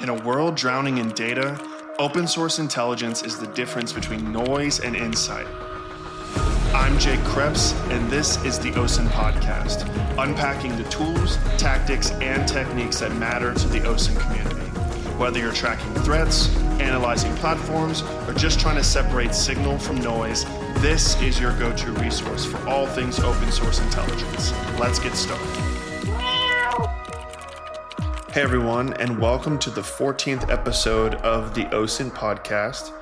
In a world drowning in data, open source intelligence is the difference between noise and insight. I'm Jake Creps, and this is the OSINT Podcast, unpacking the tools, tactics, and techniques that matter to the OSINT community. Whether you're tracking threats, analyzing platforms, or just trying to separate signal from noise, this is your go-to resource for all things open source intelligence. Let's get started. Hey everyone, and welcome to the 14th episode of the OSINT Podcast.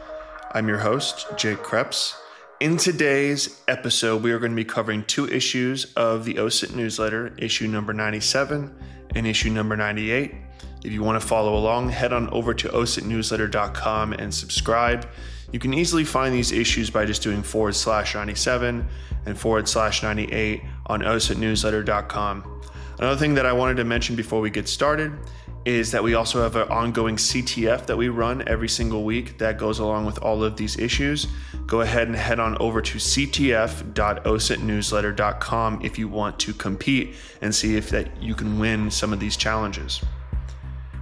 I'm your host, Jake Creps. In today's episode, we are going to be covering two issues of the OSINT newsletter, issue number 97 and issue number 98. If you want to follow along, head on over to osintnewsletter.com and subscribe. You can easily find these issues by just doing /97 and /98 on osintnewsletter.com. Another thing that I wanted to mention before we get started is that we also have an ongoing CTF that we run every single week that goes along with all of these issues. Go ahead and head on over to ctf.osintnewsletter.com if you want to compete and see if that you can win some of these challenges.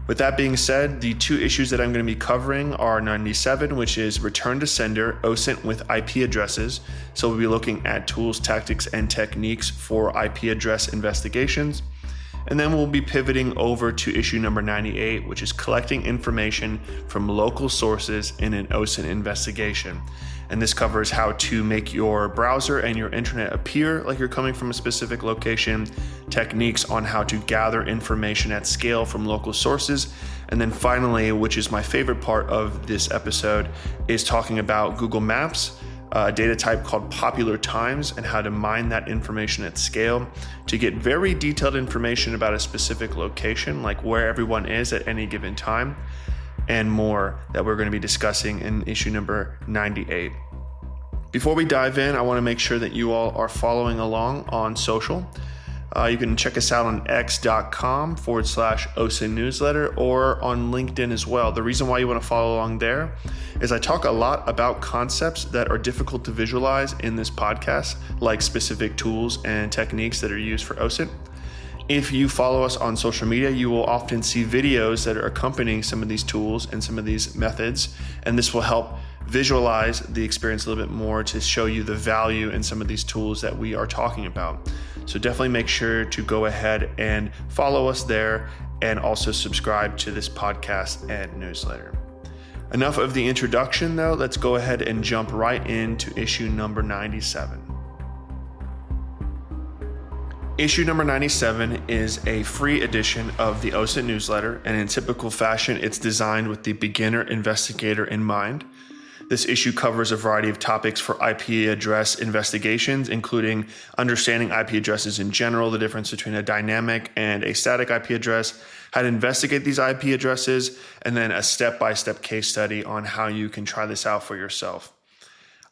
With that being said, the two issues that I'm going to be covering are 97, which is return to sender, OSINT with IP addresses. So we'll be looking at tools, tactics, and techniques for IP address investigations. And then we'll be pivoting over to issue number 98, which is collecting information from local sources in an OSINT investigation. And this covers how to make your browser and your internet appear like you're coming from a specific location, techniques on how to gather information at scale from local sources. And then finally, which is my favorite part of this episode, is talking about Google Maps, a data type called popular times, and how to mine that information at scale to get very detailed information about a specific location, like where everyone is at any given time, and more that we're going to be discussing in issue number 98. Before we dive in, I want to make sure that you all are following along on social. You can check us out on x.com/OSINT newsletter or on LinkedIn as well. The reason why you want to follow along there is I talk a lot about concepts that are difficult to visualize in this podcast, like specific tools and techniques that are used for OSINT. If you follow us on social media, you will often see videos that are accompanying some of these tools and some of these methods, and this will help visualize the experience a little bit more to show you the value in some of these tools that we are talking about. So definitely make sure to go ahead and follow us there and also subscribe to this podcast and newsletter. Enough of the introduction though, let's go ahead and jump right into issue number 97. Issue number 97 is a free edition of the OSINT newsletter, and in typical fashion, it's designed with the beginner investigator in mind. This issue covers a variety of topics for IP address investigations, including understanding IP addresses in general, the difference between a dynamic and a static IP address, how to investigate these IP addresses, and then a step-by-step case study on how you can try this out for yourself.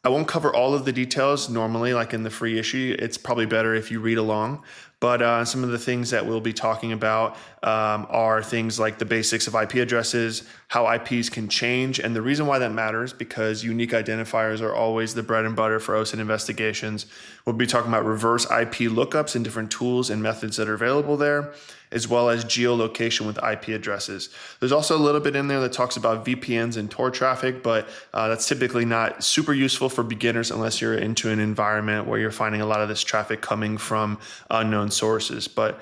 I won't cover all of the details normally, like in the free issue. It's probably better if you read along. But some of the things that we'll be talking about are things like the basics of IP addresses, how IPs can change. And the reason why that matters, because unique identifiers are always the bread and butter for OSINT investigations. We'll be talking about reverse IP lookups and different tools and methods that are available there, as well as geolocation with IP addresses. There's also a little bit in there that talks about VPNs and Tor traffic, but that's typically not super useful for beginners unless you're into an environment where you're finding a lot of this traffic coming from unknown sources. But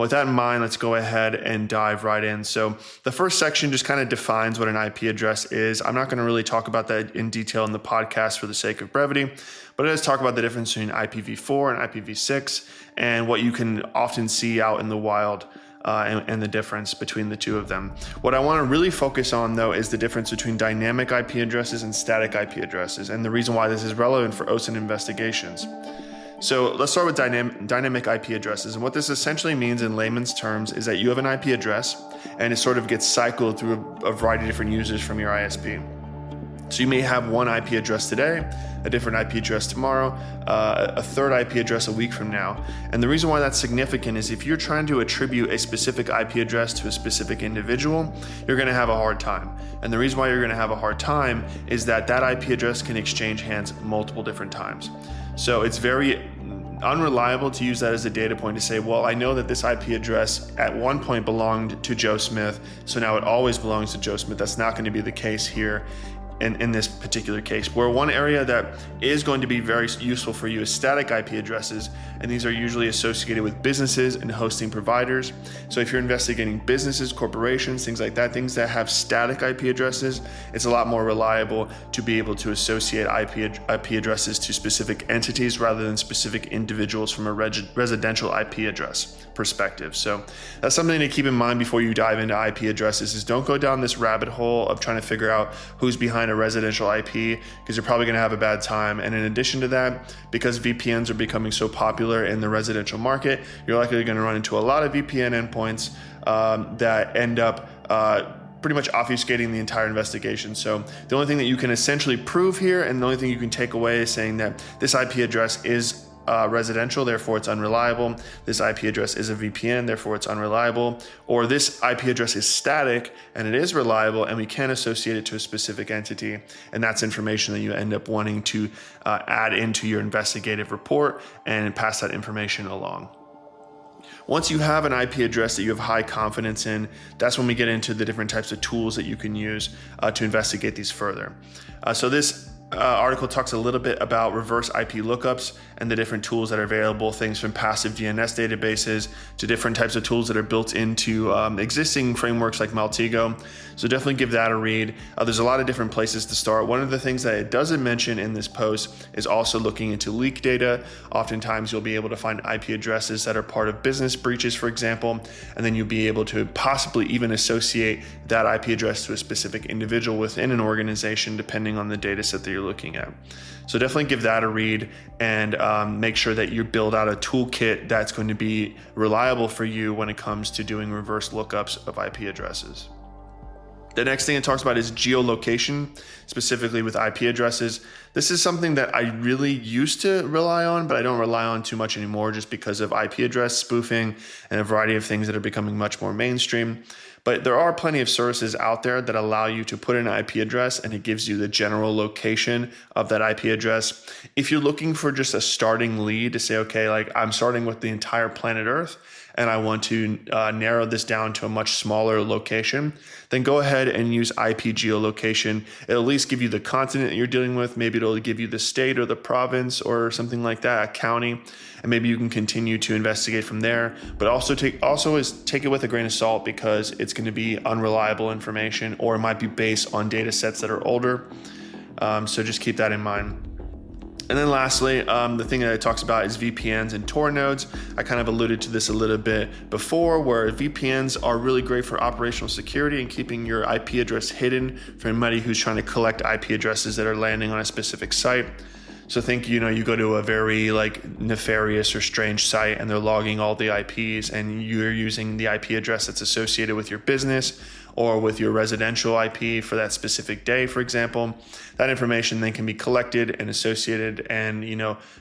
with that in mind, let's go ahead and dive right in. So the first section just kind of defines what an IP address is. I'm not going to really talk about that in detail in the podcast for the sake of brevity, but it does talk about the difference between IPv4 and IPv6 and what you can often see out in the wild and the difference between the two of them. What I want to really focus on, though, is the difference between dynamic IP addresses and static IP addresses, and the reason why this is relevant for OSINT investigations. So let's start with dynamic IP addresses. And what this essentially means in layman's terms is that you have an IP address and it sort of gets cycled through a variety of different users from your ISP. So you may have one IP address today, a different IP address tomorrow, a third IP address a week from now. And the reason why that's significant is if you're trying to attribute a specific IP address to a specific individual, you're going to have a hard time. And the reason why you're going to have a hard time is that IP address can exchange hands multiple different times. So it's very unreliable to use that as a data point to say, well, I know that this IP address at one point belonged to Joe Smith, so now it always belongs to Joe Smith. That's not going to be the case here in this particular case. Where one area that is going to be very useful for you is static IP addresses, and these are usually associated with businesses and hosting providers. So if you're investigating businesses, corporations, things like that, things that have static IP addresses, it's a lot more reliable to be able to associate IP addresses to specific entities rather than specific individuals from a residential IP address perspective. So that's something to keep in mind before you dive into IP addresses, is don't go down this rabbit hole of trying to figure out who's behind a residential IP, because you're probably going to have a bad time. And in addition to that, because VPNs are becoming so popular in the residential market, you're likely going to run into a lot of VPN endpoints that end up pretty much obfuscating the entire investigation. So the only thing that you can essentially prove here, and the only thing you can take away, is saying that this IP address is residential, therefore it's unreliable. This IP address is a VPN, therefore it's unreliable. Or this IP address is static and it is reliable, and we can associate it to a specific entity. And that's information that you end up wanting to add into your investigative report and pass that information along. Once you have an IP address that you have high confidence in, that's when we get into the different types of tools that you can use to investigate these further. So this article talks a little bit about reverse IP lookups and the different tools that are available, things from passive DNS databases to different types of tools that are built into existing frameworks like Maltego. So definitely give that a read. There's a lot of different places to start. One of the things that it doesn't mention in this post is also looking into leak data. Oftentimes you'll be able to find IP addresses that are part of business breaches, for example, and then you'll be able to possibly even associate that IP address to a specific individual within an organization, depending on the data set that you're looking at. So definitely give that a read, and make sure that you build out a toolkit that's going to be reliable for you when it comes to doing reverse lookups of IP addresses. The next thing it talks about is geolocation, specifically with IP addresses. This is something that I really used to rely on, but I don't rely on too much anymore, just because of IP address spoofing and a variety of things that are becoming much more mainstream. But there are plenty of services out there that allow you to put in an IP address, and it gives you the general location of that IP address. If you're looking for just a starting lead to say, okay, like I'm starting with the entire planet Earth, and I want to narrow this down to a much smaller location, then go ahead and use IP geolocation. It'll at least give you the continent that you're dealing with. Maybe it'll give you the state or the province or something like that, a county, and maybe you can continue to investigate from there. But also take it with a grain of salt, because it's going to be unreliable information, or it might be based on data sets that are older. So just keep that in mind. And then lastly, the thing that it talks about is VPNs and Tor nodes. I kind of alluded to this a little bit before, where VPNs are really great for operational security and keeping your IP address hidden from anybody who's trying to collect IP addresses that are landing on a specific site. So think, you go to a very nefarious or strange site, and they're logging all the IPs, and you're using the IP address that's associated with your business or with your residential IP for that specific day, for example. That information then can be collected and associated and,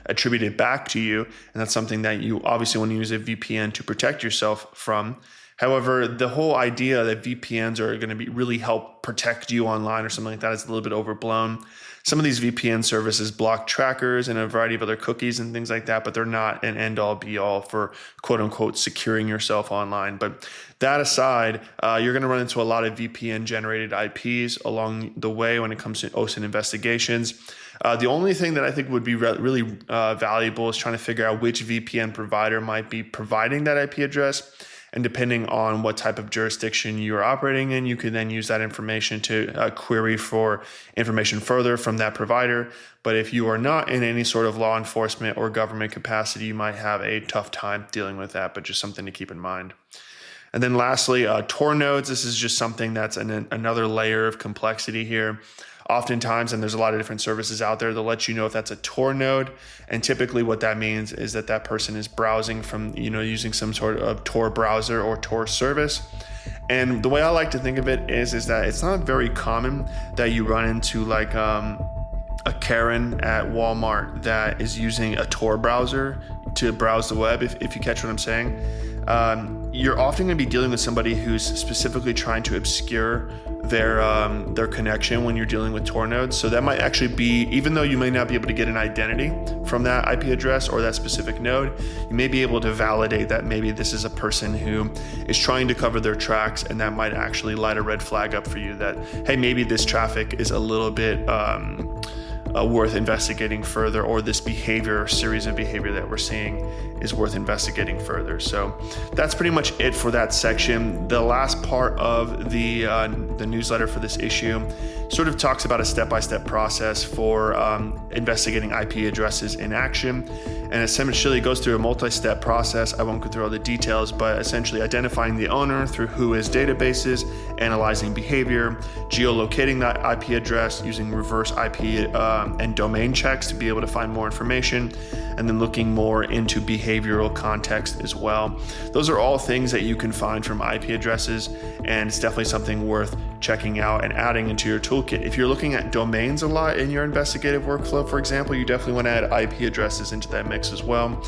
attributed back to you. And that's something that you obviously want to use a VPN to protect yourself from. However, the whole idea that VPNs are going to be really help protect you online or something like that is a little bit overblown. Some of these VPN services block trackers and a variety of other cookies and things like that, but they're not an end-all be-all for quote-unquote securing yourself online. But that aside, you're going to run into a lot of VPN-generated IPs along the way when it comes to OSINT investigations. The only thing that I think would be really valuable is trying to figure out which VPN provider might be providing that IP address. And depending on what type of jurisdiction you're operating in, you can then use that information to query for information further from that provider. But if you are not in any sort of law enforcement or government capacity, you might have a tough time dealing with that, but just something to keep in mind. And then lastly, Tor nodes. This is just something that's another layer of complexity here. Oftentimes, and there's a lot of different services out there, they'll let you know if that's a Tor node. And typically what that means is that person is browsing from, using some sort of Tor browser or Tor service. And the way I like to think of it is that it's not very common that you run into a Karen at Walmart that is using a Tor browser to browse the web, if you catch what I'm saying, you're often going to be dealing with somebody who's specifically trying to obscure their connection when you're dealing with Tor nodes. So that might actually be, even though you may not be able to get an identity from that IP address or that specific node, you may be able to validate that maybe this is a person who is trying to cover their tracks, and that might actually light a red flag up for you that, hey, maybe this traffic is a little bit worth investigating further, or this behavior or series of behavior that we're seeing is worth investigating further. So that's pretty much it for that section. The last part of the newsletter for this issue sort of talks about a step-by-step process for investigating IP addresses in action, and essentially goes through a multi-step process. I won't go through all the details, but essentially identifying the owner through WHOIS databases, analyzing behavior, geolocating that IP address using reverse IP and domain checks to be able to find more information, and then looking more into behavioral context as well. Those are all things that you can find from IP addresses, and it's definitely something worth checking out and adding into your toolkit. If you're looking at domains a lot in your investigative workflow, for example, you definitely want to add IP addresses into that mix as well.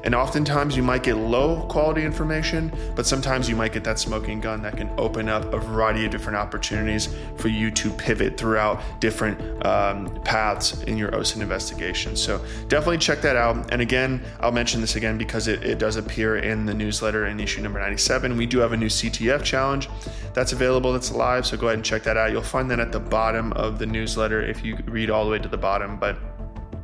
And oftentimes you might get low quality information, but sometimes you might get that smoking gun that can open up a variety of different opportunities for you to pivot throughout different paths in your OSINT investigation. So definitely check that out. And again, I'll mention this again because it does appear in the newsletter in issue number 97. We do have a new CTF challenge that's available, that's live. So go ahead and check that out. You'll find that at the bottom of the newsletter if you read all the way to the bottom. But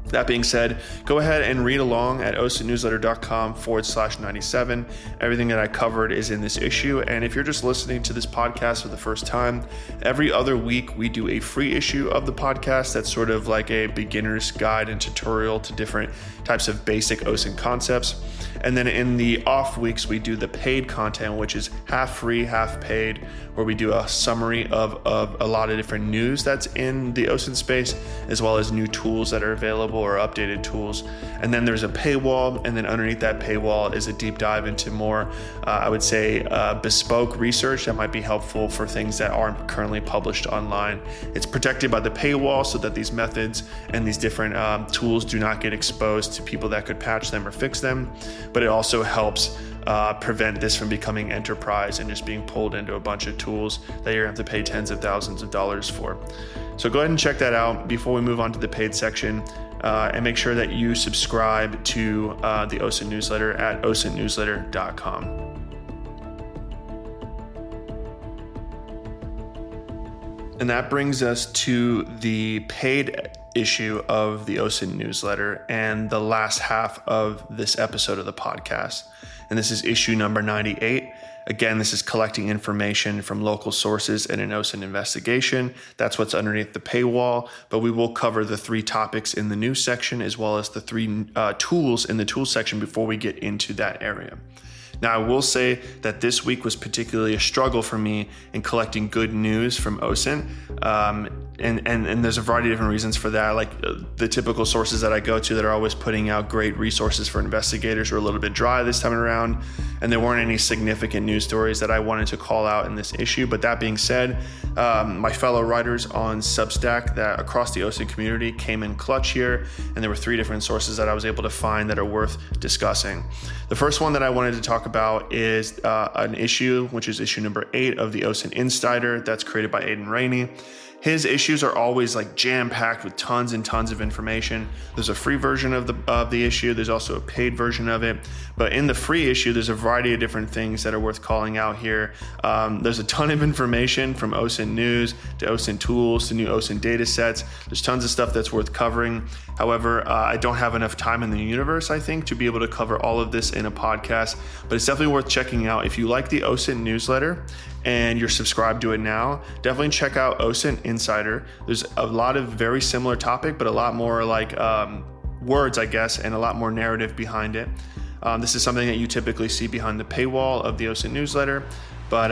that being said, go ahead and read along at osintnewsletter.com/97. Everything that I covered is in this issue. And if you're just listening to this podcast for the first time, every other week we do a free issue of the podcast that's sort of like a beginner's guide and tutorial to different types of basic OSINT concepts. And then in the off weeks, we do the paid content, which is half free, half paid, where we do a summary of a lot of different news that's in the OSINT space, as well as new tools that are available or updated tools. And then there's a paywall, and then underneath that paywall is a deep dive into more, I would say, bespoke research that might be helpful for things that aren't currently published online. It's protected by the paywall so that these methods and these different tools do not get exposed to people that could patch them or fix them. But it also helps prevent this from becoming enterprise and just being pulled into a bunch of tools that you're going to have to pay tens of thousands of dollars for. So go ahead and check that out before we move on to the paid section, and make sure that you subscribe to the OSINT newsletter at osintnewsletter.com. And that brings us to the paid issue of the OSINT newsletter and the last half of this episode of the podcast. And this is issue number 98. Again, this is collecting information from local sources in an OSINT investigation. That's what's underneath the paywall, but we will cover the 3 topics in the news section as well as the 3 tools in the tools section before we get into that area. Now, I will say that this week was particularly a struggle for me in collecting good news from OSINT. And there's a variety of different reasons for that. Like the typical sources that I go to that are always putting out great resources for investigators were a little bit dry this time around, and there weren't any significant news stories that I wanted to call out in this issue. But that being said, my fellow writers on Substack that across the OSINT community came in clutch here, and there were 3 different sources that I was able to find that are worth discussing. The first one that I wanted to talk about is an issue, which is issue number 8 of the OSINT Insider that's created by Aidan Rainey. His issues are always like jam-packed with tons and tons of information. There's a free version of the issue. There's also a paid version of it. But in the free issue, there's a variety of different things that are worth calling out here. There's a ton of information from OSINT News to OSINT Tools to new OSINT data sets. There's tons of stuff that's worth covering. However, I don't have enough time in the universe, I think, to be able to cover all of this in a podcast. But it's definitely worth checking out. If you like the OSINT newsletter and you're subscribed to it now, definitely check out OSINT Insider. There's a lot of very similar topic, but a lot more like words, I guess, and a lot more narrative behind it. This is something that you typically see behind the paywall of the OSINT newsletter, but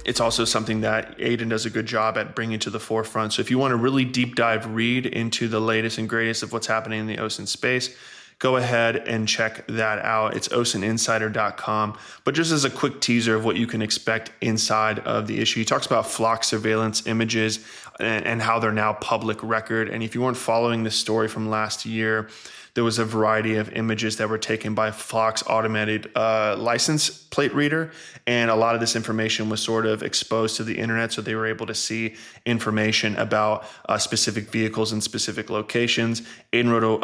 it's also something that Aidan does a good job at bringing to the forefront. So if you want to really deep dive read into the latest and greatest of what's happening in the OSINT space, go ahead and check that out. It's osintnsider.com. But just as a quick teaser of what you can expect inside of the issue, he talks about flock surveillance images and how they're now public record. And if you weren't following this story from last year, there was a variety of images that were taken by Flock's automated license plate reader. And a lot of this information was sort of exposed to the internet. So they were able to see information about specific vehicles in specific locations. Aiden wrote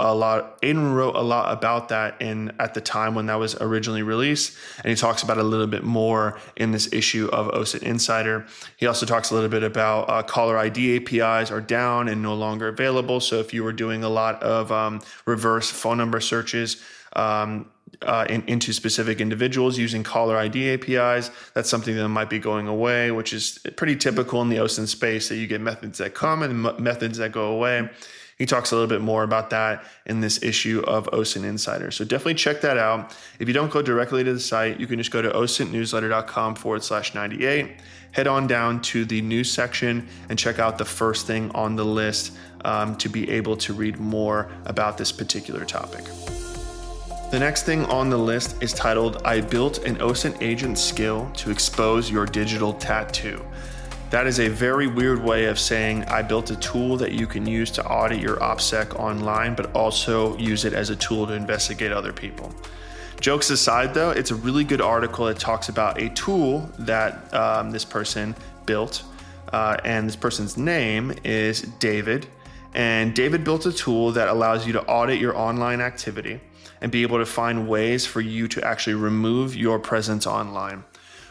a lot about that at the time when that was originally released. And he talks about it a little bit more in this issue of OSINT Insider. He also talks a little bit about caller ID APIs are down and no longer available. So if you were doing a lot of reverse phone number searches into specific individuals using caller ID APIs, that's something that might be going away, which is pretty typical in the OSINT space, that you get methods that come and methods that go away. He talks a little bit more about that in this issue of OSINT Insider. So definitely check that out. If you don't go directly to the site, you can just go to osintnewsletter.com/98, head on down to the news section and check out the first thing on the list to be able to read more about this particular topic. The next thing on the list is titled, I built an OSINT agent skill to expose your digital tattoo. That is a very weird way of saying I built a tool that you can use to audit your OPSEC online, but also use it as a tool to investigate other people. Jokes aside though, it's a really good article that talks about a tool that this person built, and this person's name is David. And David built a tool that allows you to audit your online activity and be able to find ways for you to actually remove your presence online.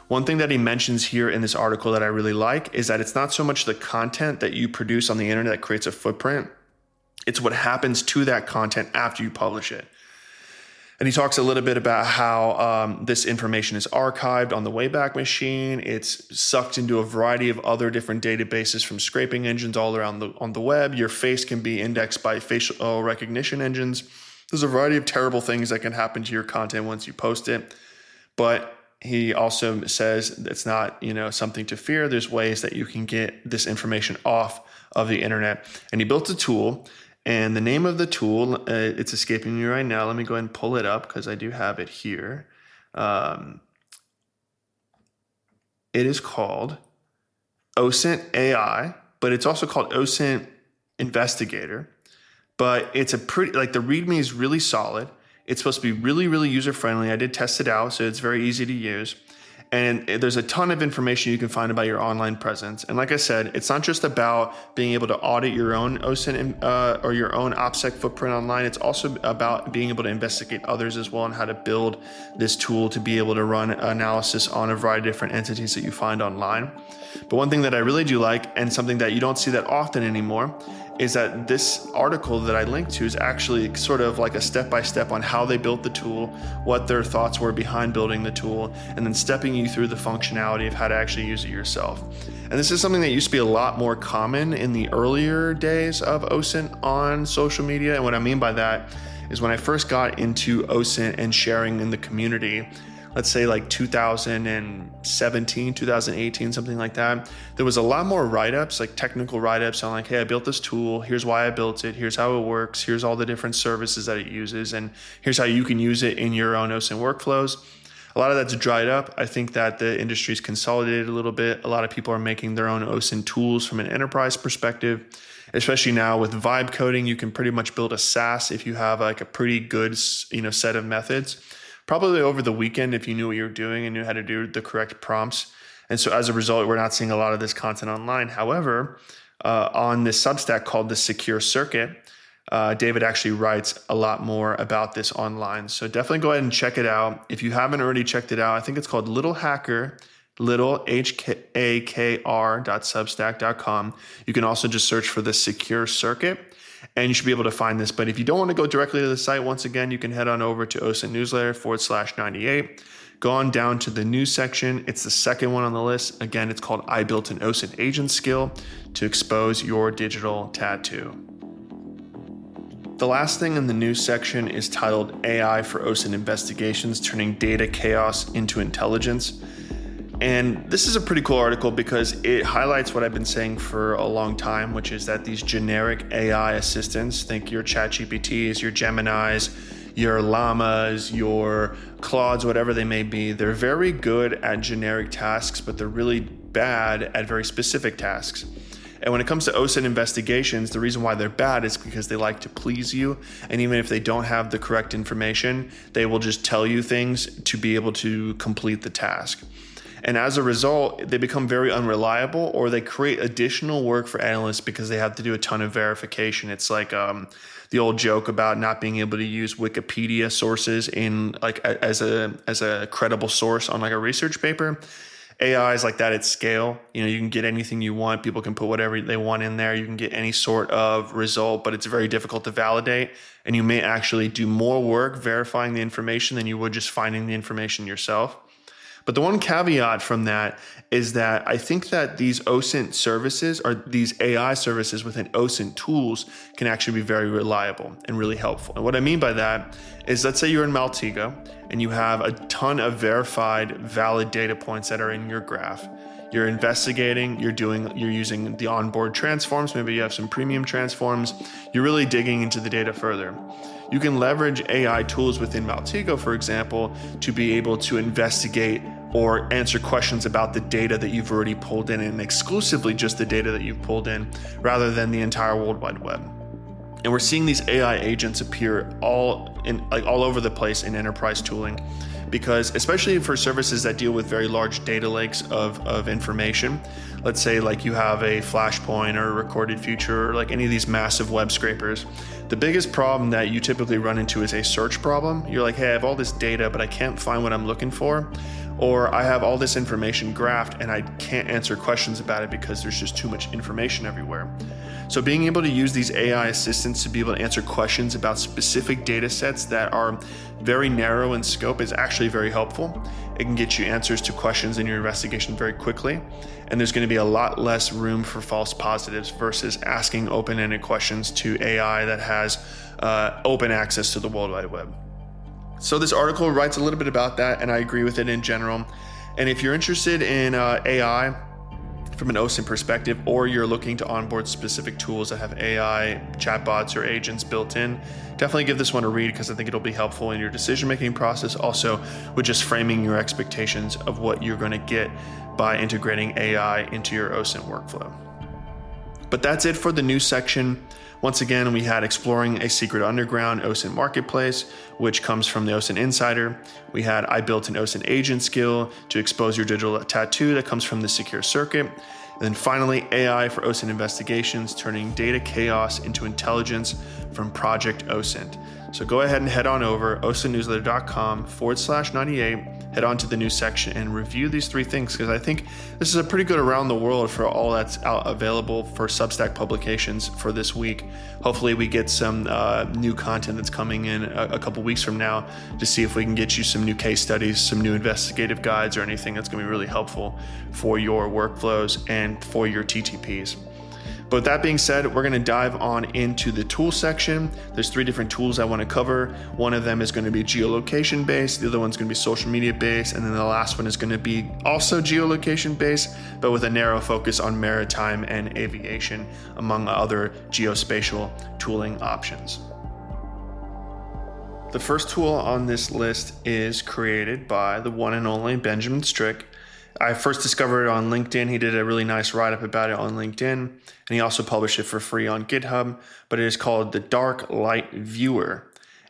One thing that he mentions here in this article that I really like is that it's not so much the content that you produce on the internet that creates a footprint, it's what happens to that content after you publish it. And he talks a little bit about how this information is archived on the Wayback Machine. It's sucked into a variety of other different databases from scraping engines all around on the web. Your face can be indexed by facial recognition engines. There's a variety of terrible things that can happen to your content once you post it. But he also says it's not, something to fear. There's ways that you can get this information off of the internet. And he built a tool. And the name of the tool, it's escaping me right now. Let me go ahead and pull it up because I do have it here. It is called OSINT AI, but it's also called OSINT Investigator. But it's the README is really solid. It's supposed to be really, really user-friendly. I did test it out, so it's very easy to use. And there's a ton of information you can find about your online presence. And like I said, it's not just about being able to audit your own OSINT or your own OPSEC footprint online. It's also about being able to investigate others as well and how to build this tool to be able to run analysis on a variety of different entities that you find online. But one thing that I really do like, and something that you don't see that often anymore, is that this article that I linked to is actually sort of like a step-by-step on how they built the tool, what their thoughts were behind building the tool, and then stepping you through the functionality of how to actually use it yourself. And this is something that used to be a lot more common in the earlier days of OSINT on social media. And what I mean by that is when I first got into OSINT and sharing in the community, let's say like 2017, 2018, something like that, there was a lot more write-ups, like technical write-ups on like, hey, I built this tool, here's why I built it, here's how it works, here's all the different services that it uses, and here's how you can use it in your own OSINT workflows. A lot of that's dried up. I think that the industry's consolidated a little bit. A lot of people are making their own OSINT tools from an enterprise perspective. Especially now with vibe coding, you can pretty much build a SaaS if you have like a pretty good, set of methods. Probably over the weekend if you knew what you were doing and knew how to do the correct prompts. And so as a result, we're not seeing a lot of this content online. However, on this Substack called the Secure Circuit, David actually writes a lot more about this online. So definitely go ahead and check it out. If you haven't already checked it out, I think it's called littlehakr.substack.com. You can also just search for the Secure Circuit, and you should be able to find this. But if you don't want to go directly to the site, once again, you can head on over to OSINT Newsletter /98. Go on down to the news section. It's the second one on the list. Again, it's called I Built an OSINT Agent Skill to Expose Your Digital Tattoo. The last thing in the news section is titled AI for OSINT Investigations, Turning Data Chaos into Intelligence. And this is a pretty cool article because it highlights what I've been saying for a long time, which is that these generic AI assistants, think your ChatGPTs, your Geminis, your Llamas, your Claudes, whatever they may be, they're very good at generic tasks, but they're really bad at very specific tasks. And when it comes to OSINT investigations, the reason why they're bad is because they like to please you. And even if they don't have the correct information, they will just tell you things to be able to complete the task. And as a result, they become very unreliable, or they create additional work for analysts because they have to do a ton of verification. It's like the old joke about not being able to use Wikipedia sources in like as a credible source on like a research paper. AI is like that at scale. You can get anything you want. People can put whatever they want in there. You can get any sort of result, but it's very difficult to validate. And you may actually do more work verifying the information than you would just finding the information yourself. But the one caveat from that is that I think that these OSINT services, or these AI services within OSINT tools, can actually be very reliable and really helpful. And what I mean by that is, let's say you're in Maltego and you have a ton of verified, valid data points that are in your graph. You're investigating, you're using the onboard transforms, maybe you have some premium transforms, you're really digging into the data further. You can leverage AI tools within Maltego, for example, to be able to investigate or answer questions about the data that you've already pulled in, and exclusively just the data that you've pulled in, rather than the entire World Wide Web. And we're seeing these AI agents appear all over the place in enterprise tooling, because especially for services that deal with very large data lakes of information, let's say like you have a Flashpoint or a Recorded Future or like any of these massive web scrapers, the biggest problem that you typically run into is a search problem. You're like, hey, I have all this data, but I can't find what I'm looking for. Or I have all this information graphed and I can't answer questions about it because there's just too much information everywhere. So being able to use these AI assistants to be able to answer questions about specific data sets that are very narrow in scope is actually very helpful. It can get you answers to questions in your investigation very quickly. And there's going to be a lot less room for false positives versus asking open-ended questions to AI that has open access to the World Wide Web. So this article writes a little bit about that, and I agree with it in general. And if you're interested in AI from an OSINT perspective, or you're looking to onboard specific tools that have AI chatbots or agents built in, definitely give this one a read, because I think it'll be helpful in your decision-making process, also with just framing your expectations of what you're going to get by integrating AI into your OSINT workflow. But that's it for the news section. Once again, we had Exploring a Secret Underground OSINT Marketplace, which comes from the OSINT Insider. We had I Built an OSINT Agent Skill to Expose Your Digital Tattoo, that comes from the Secure Circuit. And then finally, AI for OSINT Investigations, Turning Data Chaos into Intelligence from Project OSINT. So go ahead and head on over osintnewsletter.com/98, head on to the news section and review these three things, because I think this is a pretty good around the world for all that's out available for Substack publications for this week. Hopefully we get some new content that's coming in a couple weeks from now to see if we can get you some new case studies, some new investigative guides, or anything that's going to be really helpful for your workflows and for your TTPs. But with that being said, we're going to dive on into the tool section. There's three different tools I want to cover. One of them is going to be geolocation based. The other one's going to be social media based. And then the last one is going to be also geolocation based, but with a narrow focus on maritime and aviation, among other geospatial tooling options. The first tool on this list is created by the one and only Benjamin Strick. I first discovered it on LinkedIn. He did a really nice write-up about it on LinkedIn, and he also published it for free on GitHub, but it is called the Dark Light Viewer.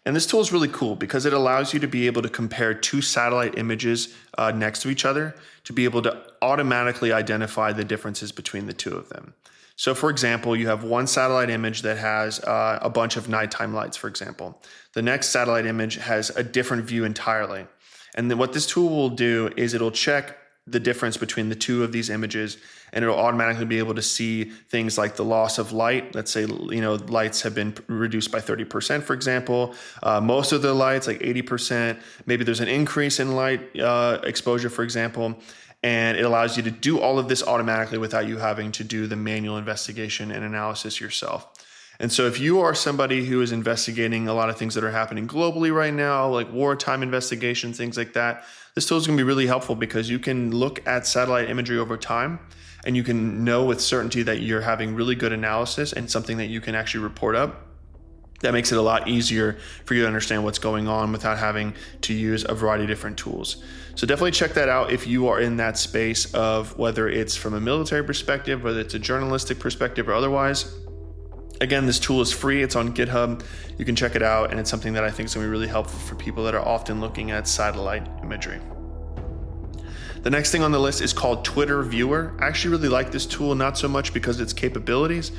And this tool is really cool because it allows you to be able to compare two satellite images next to each other to be able to automatically identify the differences between the two of them. So for example, you have one satellite image that has a bunch of nighttime lights, for example. The next satellite image has a different view entirely. And then what this tool will do is it'll check the difference between the two of these images, and it'll automatically be able to see things like the loss of light. Let's say, lights have been reduced by 30%, for example. Most of the lights, like 80%, maybe there's an increase in light exposure, for example. And it allows you to do all of this automatically without you having to do the manual investigation and analysis yourself. And so if you are somebody who is investigating a lot of things that are happening globally right now, like wartime investigations, things like that, this tool is going to be really helpful because you can look at satellite imagery over time and you can know with certainty that you're having really good analysis and something that you can actually report up. That makes it a lot easier for you to understand what's going on without having to use a variety of different tools. So definitely check that out if you are in that space of whether it's from a military perspective, whether it's a journalistic perspective or otherwise. Again, this tool is free. It's on GitHub. You can check it out, and it's something that I think is going to be really helpful for people that are often looking at satellite imagery. The next thing on the list is called Twitter Viewer. I actually really like this tool, not so much because of its capabilities,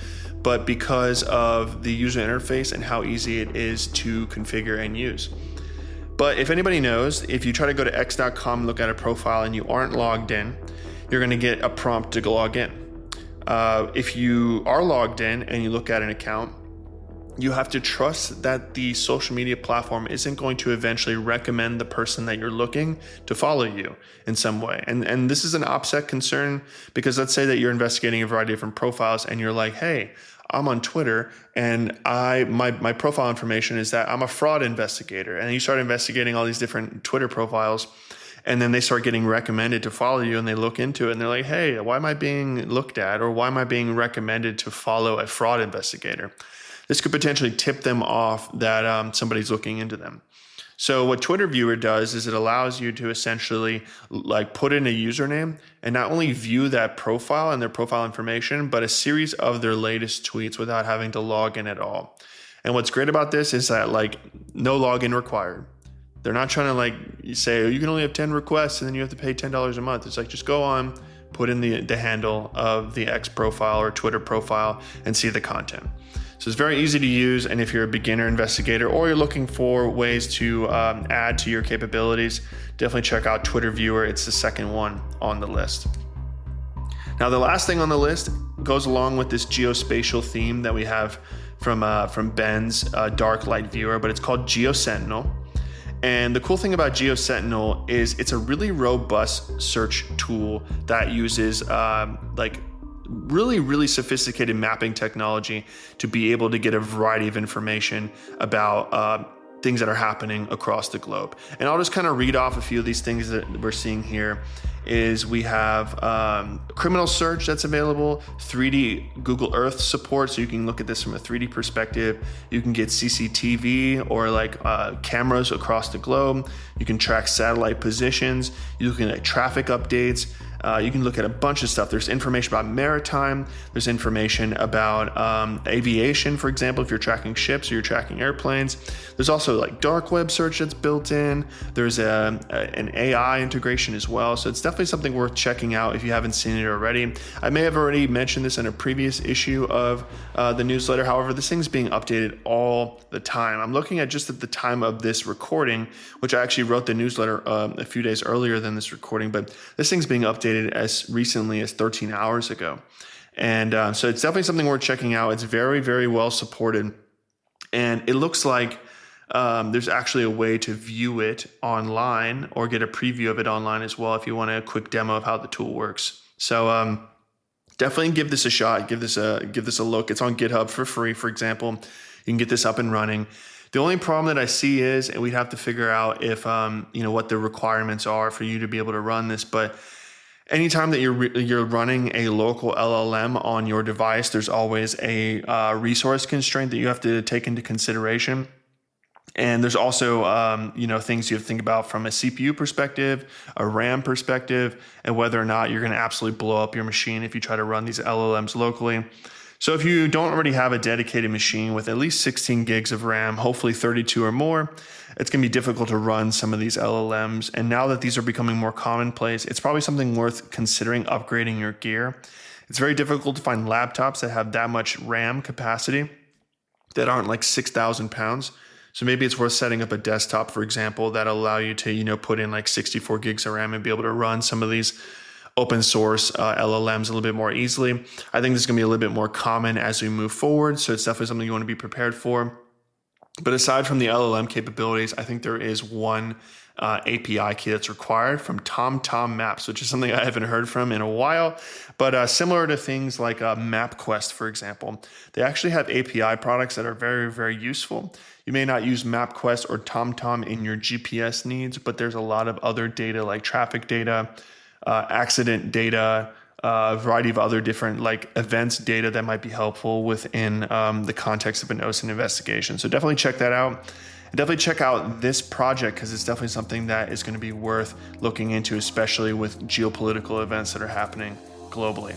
but because of the user interface and how easy it is to configure and use. But if anybody knows, if you try to go to x.com and look at a profile and you aren't logged in, you're going to get a prompt to log in. If you are logged in and you look at an account, you have to trust that the social media platform isn't going to eventually recommend the person that you're looking to follow you in some way. And this is an OPSEC concern, because let's say that you're investigating a variety of different profiles and you're like, hey, I'm on Twitter and my profile information is that I'm a fraud investigator. And you start investigating all these different Twitter profiles, and then they start getting recommended to follow you, and they look into it and they're like, hey, why am I being looked at, or why am I being recommended to follow a fraud investigator? This could potentially tip them off that somebody's looking into them. So what Twitter Viewer does is it allows you to essentially put in a username and not only view that profile and their profile information, but a series of their latest tweets without having to log in at all. And what's great about this is that no login required. They're not trying to say, oh, you can only have 10 requests and then you have to pay $10 a month. It's just go on, put in the handle of the X profile or Twitter profile and see the content. So it's very easy to use, and if you're a beginner investigator or you're looking for ways to add to your capabilities, definitely check out Twitter Viewer. It's the second one on the list. Now, the last thing on the list goes along with this geospatial theme that we have from Ben's Dark Light Viewer, but it's called GeoSentinel. And the cool thing about GeoSentinel is it's a really robust search tool that uses really sophisticated mapping technology to be able to get a variety of information about things that are happening across the globe. And I'll just kind of read off a few of these things that we're seeing here. Is we have criminal search that's available, 3D Google Earth support, so you can look at this from a 3D perspective. You can get CCTV or cameras across the globe. You can track satellite positions. You're looking at traffic updates. You can look at a bunch of stuff. There's information about maritime. There's information about aviation, for example, if you're tracking ships or you're tracking airplanes. There's also dark web search that's built in. There's an AI integration as well. So it's definitely something worth checking out if you haven't seen it already. I may have already mentioned this in a previous issue of the newsletter. However, this thing's being updated all the time. I'm looking at just at the time of this recording, which I actually wrote the newsletter a few days earlier than this recording, but this thing's being updated as recently as 13 hours ago. And so it's definitely something worth checking out. It's very, very well supported. And it looks like there's actually a way to view it online or get a preview of it online as well if you want a quick demo of how the tool works. So definitely give this a shot. Give this a look. It's on GitHub for free, for example. You can get this up and running. The only problem that I see is, and we'd have to figure out if what the requirements are for you to be able to run this, but anytime that you're running a local LLM on your device, there's always a resource constraint that you have to take into consideration. And there's also, things you have to think about from a CPU perspective, a RAM perspective, and whether or not you're going to absolutely blow up your machine if you try to run these LLMs locally. So if you don't already have a dedicated machine with at least 16 gigs of RAM, hopefully 32 or more, it's going to be difficult to run some of these LLMs. And now that these are becoming more commonplace, it's probably something worth considering upgrading your gear. It's very difficult to find laptops that have that much RAM capacity that aren't 6,000 pounds. So maybe it's worth setting up a desktop, for example, that allow you to, put in 64 gigs of RAM and be able to run some of these open source LLMs a little bit more easily. I think this is going to be a little bit more common as we move forward. So it's definitely something you want to be prepared for. But aside from the LLM capabilities, I think there is one API key that's required from TomTom Maps, which is something I haven't heard from in a while. But similar to things like MapQuest, for example, they actually have API products that are very, very useful. You may not use MapQuest or TomTom in your GPS needs, but there's a lot of other data like traffic data, accident data, a variety of other different like events data that might be helpful within the context of an OSINT investigation. So definitely check that out. And definitely check out this project because it's definitely something that is going to be worth looking into, especially with geopolitical events that are happening globally.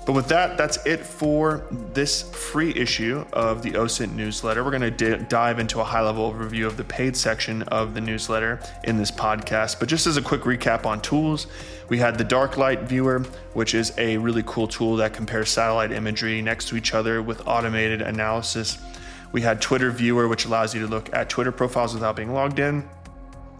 But with that, that's it for this free issue of the OSINT newsletter. We're going to dive into a high-level overview of the paid section of the newsletter in this podcast. But just as a quick recap on tools, we had the Dark Light Viewer, which is a really cool tool that compares satellite imagery next to each other with automated analysis. We had Twitter Viewer, which allows you to look at Twitter profiles without being logged in.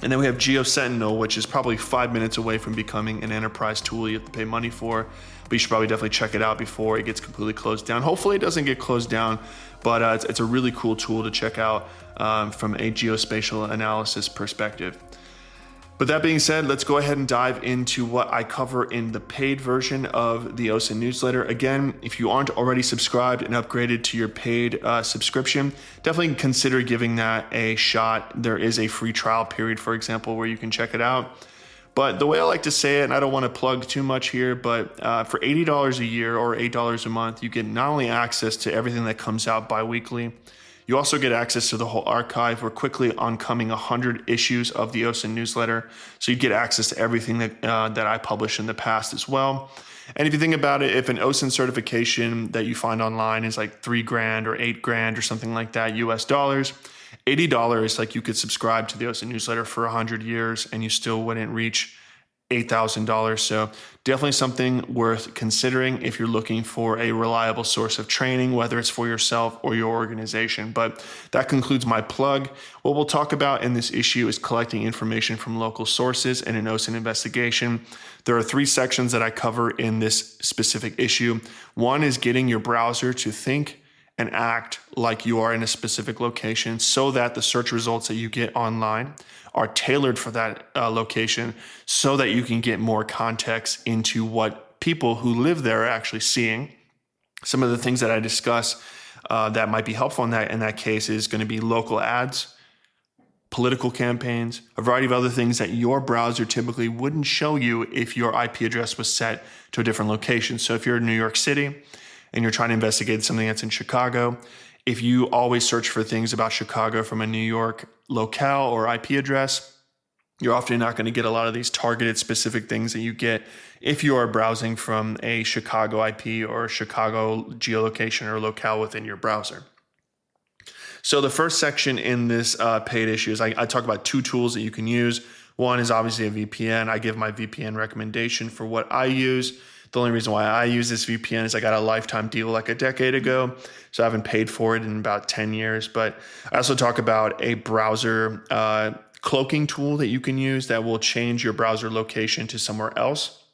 And then we have GeoSentinel, which is probably 5 minutes away from becoming an enterprise tool you have to pay money for. But you should probably definitely check it out before it gets completely closed down. Hopefully it doesn't get closed down, but it's a really cool tool to check out from a geospatial analysis perspective. But that being said, let's go ahead and dive into what I cover in the paid version of the OSINT newsletter. Again, if you aren't already subscribed and upgraded to your paid subscription, definitely consider giving that a shot. There is a free trial period, for example, where you can check it out. But the way I like to say it, and I don't want to plug too much here, but for $80 a year or $8 a month, you get not only access to everything that comes out bi-weekly, you also get access to the whole archive. We're quickly oncoming 100 issues of the OSINT newsletter, so you get access to everything that I published in the past as well. And if you think about it, if an OSINT certification that you find online is like $3,000 or $8,000 or something like that, US dollars, $80, like you could subscribe to the OSINT newsletter for 100 years and you still wouldn't reach $8,000. So definitely something worth considering if you're looking for a reliable source of training, whether it's for yourself or your organization. But that concludes my plug. What we'll talk about in this issue is collecting information from local sources in an OSINT investigation. There are 3 sections that I cover in this specific issue. One is getting your browser to think and act like you are in a specific location so that the search results that you get online are tailored for that location so that you can get more context into what people who live there are actually seeing. Some of the things that I discuss that might be helpful in that case is going to be local ads, political campaigns, a variety of other things that your browser typically wouldn't show you if your IP address was set to a different location. So if you're in New York City and you're trying to investigate something that's in Chicago, if you always search for things about Chicago from a New York locale or IP address, you're often not going to get a lot of these targeted specific things that you get if you are browsing from a Chicago IP or a Chicago geolocation or locale within your browser. So the first section in this paid issue is I talk about 2 tools that you can use. One is obviously a VPN. I give my VPN recommendation for what I use. The only reason why I use this VPN is I got a lifetime deal like a decade ago, so I haven't paid for it in about 10 years. But I also talk about a browser cloaking tool that you can use that will change your browser location to somewhere else.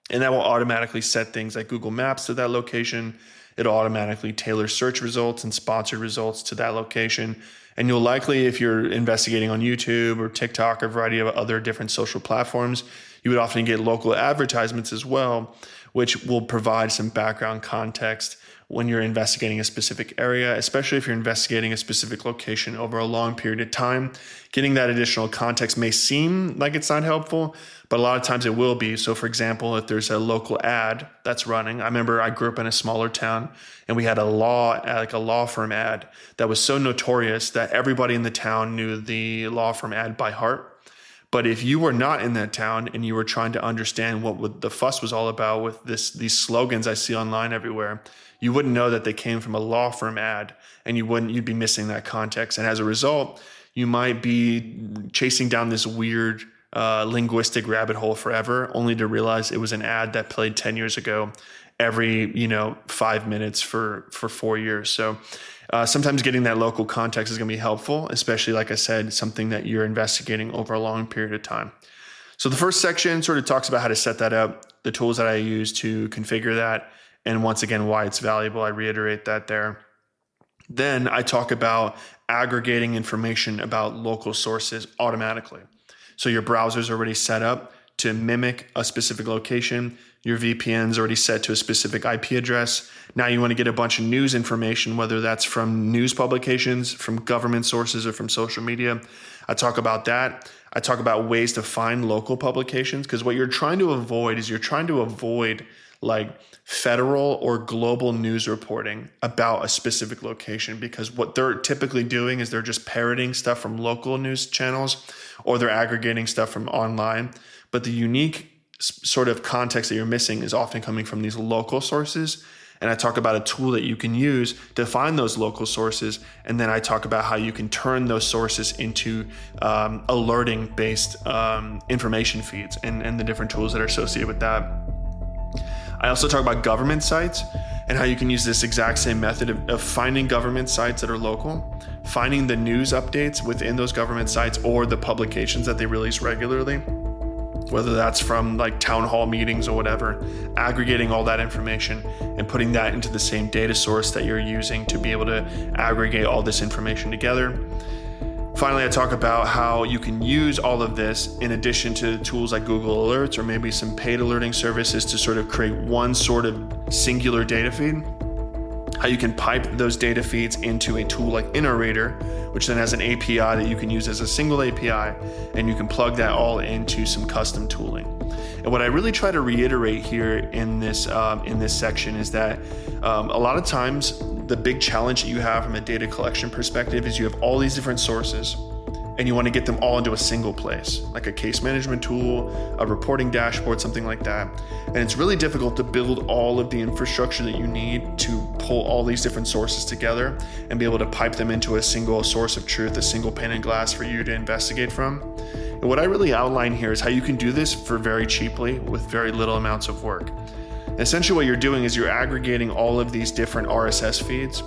And that will automatically set things like Google Maps to that location. It'll automatically tailor search results and sponsored results to that location. And you'll likely, if you're investigating on YouTube or TikTok or a variety of other different social platforms, you would often get local advertisements as well, which will provide some background context when you're investigating a specific area, especially if you're investigating a specific location over a long period of time. Getting that additional context may seem like it's not helpful, but a lot of times it will be. So for example, if there's a local ad that's running, I remember I grew up in a smaller town and we had a law firm ad that was so notorious that everybody in the town knew the law firm ad by heart. But if you were not in that town and you were trying to understand what the fuss was all about with these slogans I see online everywhere, you wouldn't know that they came from a law firm ad, and you'd be missing that context. And as a result, you might be chasing down this weird linguistic rabbit hole forever, only to realize it was an ad that played 10 years ago every 5 minutes for 4 years. So sometimes getting that local context is going to be helpful, especially, like I said, something that you're investigating over a long period of time. So the first section sort of talks about how to set that up, the tools that I use to configure that, and once again, why it's valuable. I reiterate that there. Then I talk about aggregating information about local sources automatically. So your browser's already set up to mimic a specific location. Your VPN's already set to a specific IP address. Now you want to get a bunch of news information, whether that's from news publications, from government sources, or from social media. I talk about that. I talk about ways to find local publications, because what you're trying to avoid is like federal or global news reporting about a specific location, because what they're typically doing is they're just parroting stuff from local news channels, or they're aggregating stuff from online. But the unique sort of context that you're missing is often coming from these local sources. And I talk about a tool that you can use to find those local sources. And then I talk about how you can turn those sources into alerting-based information feeds and the different tools that are associated with that. I also talk about government sites and how you can use this exact same method of finding government sites that are local, finding the news updates within those government sites or the publications that they release regularly, whether that's from like town hall meetings or whatever, aggregating all that information and putting that into the same data source that you're using to be able to aggregate all this information together. Finally, I talk about how you can use all of this in addition to tools like Google Alerts or maybe some paid alerting services to sort of create one sort of singular data feed. How you can pipe those data feeds into a tool like InnoReader, which then has an API that you can use as a single API, and you can plug that all into some custom tooling. And what I really try to reiterate here in this section is that a lot of times the big challenge that you have from a data collection perspective is you have all these different sources and you want to get them all into a single place, like a case management tool, a reporting dashboard, something like that. And it's really difficult to build all of the infrastructure that you need to pull all these different sources together and be able to pipe them into a single source of truth, a single pane of glass for you to investigate from. And what I really outline here is how you can do this for very cheaply with very little amounts of work. And essentially what you're doing is you're aggregating all of these different RSS feeds.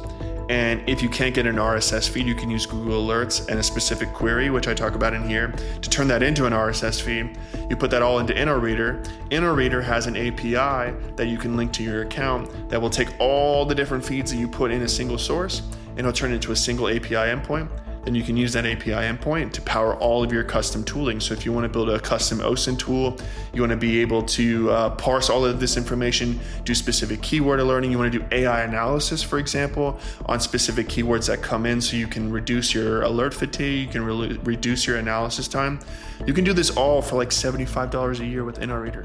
And if you can't get an RSS feed, you can use Google Alerts and a specific query, which I talk about in here, to turn that into an RSS feed. You put that all into InnoReader. InnoReader has an API that you can link to your account that will take all the different feeds that you put in a single source and it'll turn it into a single API endpoint. Then you can use that API endpoint to power all of your custom tooling. So if you want to build a custom OSINT tool, you want to be able to parse all of this information, do specific keyword alerting, you want to do AI analysis, for example, on specific keywords that come in so you can reduce your alert fatigue, you can reduce your analysis time. You can do this all for like $75 a year with InnoReader.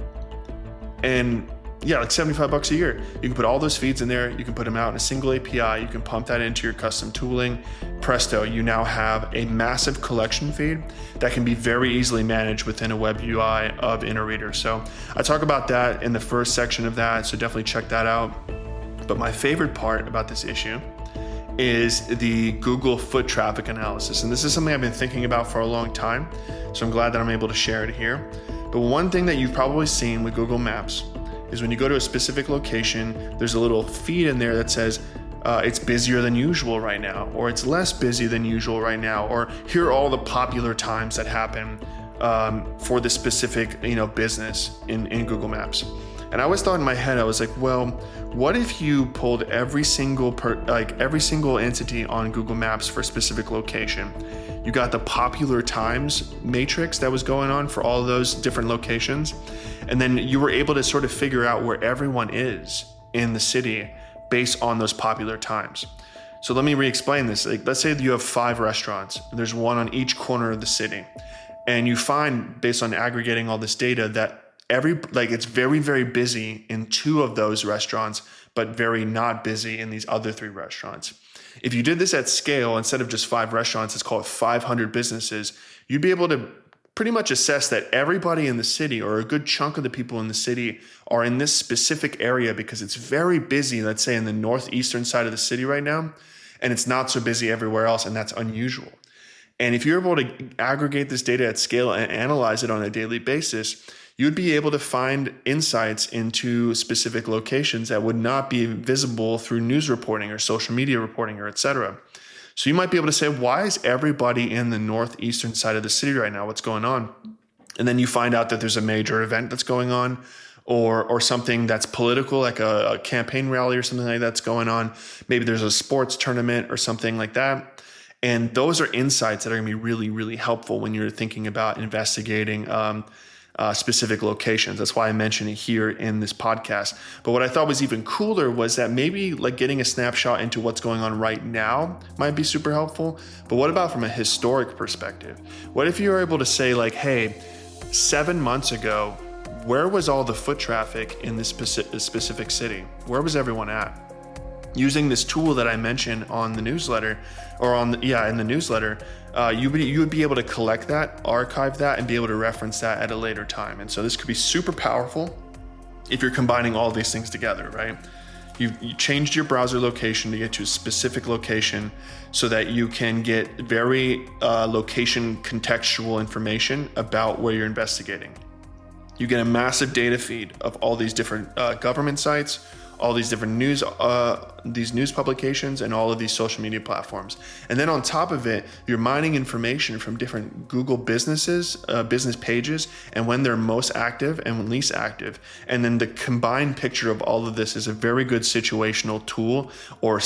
And yeah, like $75 a year. You can put all those feeds in there. You can put them out in a single API. You can pump that into your custom tooling. Presto, you now have a massive collection feed that can be very easily managed within a web UI of InnoReader. So I talk about that in the first section of that, so definitely check that out. But my favorite part about this issue is the Google foot traffic analysis. And this is something I've been thinking about for a long time. So I'm glad that I'm able to share it here. But one thing that you've probably seen with Google Maps is when you go to a specific location, there's a little feed in there that says it's busier than usual right now, or it's less busy than usual right now, or here are all the popular times that happen for the specific business in Google Maps. And I always thought in my head, I was like, well, what if you pulled every single entity on Google Maps for a specific location? You got the popular times matrix that was going on for all of those different locations. And then you were able to sort of figure out where everyone is in the city based on those popular times. So let me re-explain this. Like, let's say that you have 5 restaurants. There's one on each corner of the city. And you find, based on aggregating all this data, that it's very, very busy in 2 of those restaurants, but very not busy in these other 3 restaurants. If you did this at scale, instead of just 5 restaurants, let's call it 500 businesses, you'd be able to pretty much assess that everybody in the city, or a good chunk of the people in the city, are in this specific area because it's very busy, let's say in the northeastern side of the city right now, and it's not so busy everywhere else, and that's unusual. And if you're able to aggregate this data at scale and analyze it on a daily basis, you'd be able to find insights into specific locations that would not be visible through news reporting or social media reporting or et cetera. So you might be able to say, why is everybody in the northeastern side of the city right now? What's going on? And then you find out that there's a major event that's going on, or something that's political, like a campaign rally or something like that's going on. Maybe there's a sports tournament or something like that. And those are insights that are going to be really, really helpful when you're thinking about investigating specific locations. That's why I mentioned it here in this podcast. But what I thought was even cooler was that maybe like getting a snapshot into what's going on right now might be super helpful. But what about from a historic perspective? What if you were able to say like, hey, 7 months ago, where was all the foot traffic in this specific city? Where was everyone at? Using this tool that I mentioned on the newsletter, in the newsletter, you would be able to collect that, archive that, and be able to reference that at a later time. And so this could be super powerful if you're combining all these things together, right? You changed your browser location to get to a specific location so that you can get very location contextual information about where you're investigating. You get a massive data feed of all these different government sites, all these different news publications, and all of these social media platforms. And then on top of it, you're mining information from different Google business pages and when they're most active and when least active. And then the combined picture of all of this is a very good situational tool or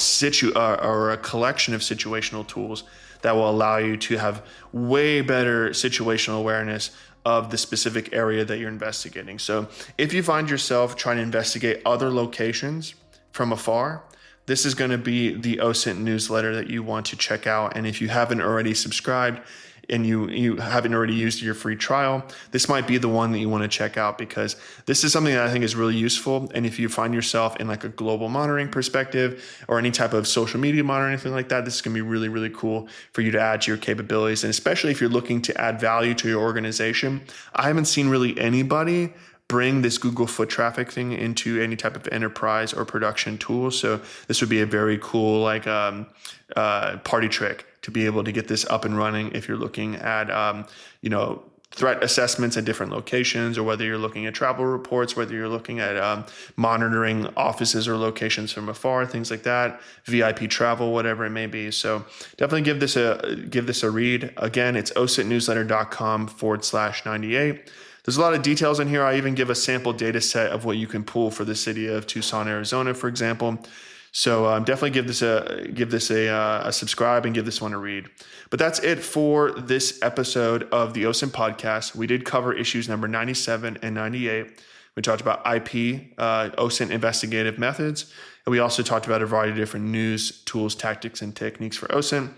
a collection of situational tools that will allow you to have way better situational awareness of the specific area that you're investigating. So if you find yourself trying to investigate other locations from afar, this is going to be the OSINT newsletter that you want to check out. And if you haven't already subscribed and you haven't already used your free trial, this might be the one that you want to check out, because this is something that I think is really useful. And if you find yourself in like a global monitoring perspective or any type of social media monitoring, anything like that, this is going to be really, really cool for you to add to your capabilities. And especially if you're looking to add value to your organization. I haven't seen really anybody bring this Google foot traffic thing into any type of enterprise or production tool. So this would be a very cool party trick to be able to get this up and running if you're looking at threat assessments at different locations, or whether you're looking at travel reports, whether you're looking at monitoring offices or locations from afar, things like that, VIP travel, whatever it may be. So definitely give this a read. Again, it's osintnewsletter.com/98. There's a lot of details in here. I even give a sample data set of what you can pull for the city of Tucson, Arizona, for example. So definitely give this a subscribe and give this one a read. But that's it for this episode of the OSINT Podcast. We did cover issues number 97 and 98. We talked about IP, OSINT investigative methods, and we also talked about a variety of different news tools, tactics, and techniques for OSINT.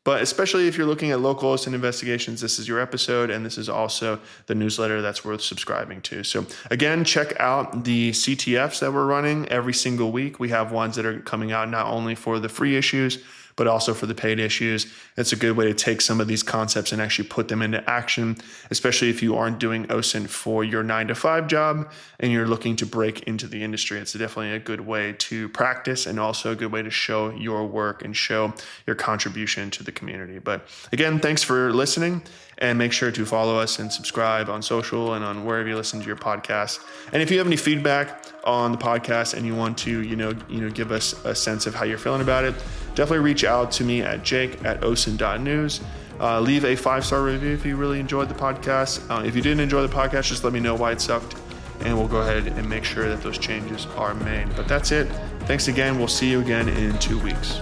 But especially if you're looking at local OSINT investigations, this is your episode, and this is also the newsletter that's worth subscribing to. So again, check out the CTFs that we're running every single week. We have ones that are coming out not only for the free issues, but also for the paid issues. It's a good way to take some of these concepts and actually put them into action, especially if you aren't doing OSINT for your 9-to-5 job and you're looking to break into the industry. It's definitely a good way to practice and also a good way to show your work and show your contribution to the community. But again, thanks for listening, and make sure to follow us and subscribe on social and on wherever you listen to your podcast. And if you have any feedback on the podcast and you want to, give us a sense of how you're feeling about it, definitely reach out to me at jake@osint.news. Leave a 5-star review if you really enjoyed the podcast. If you didn't enjoy the podcast, just let me know why it sucked, and we'll go ahead and make sure that those changes are made. But that's it. Thanks again. We'll see you again in 2 weeks.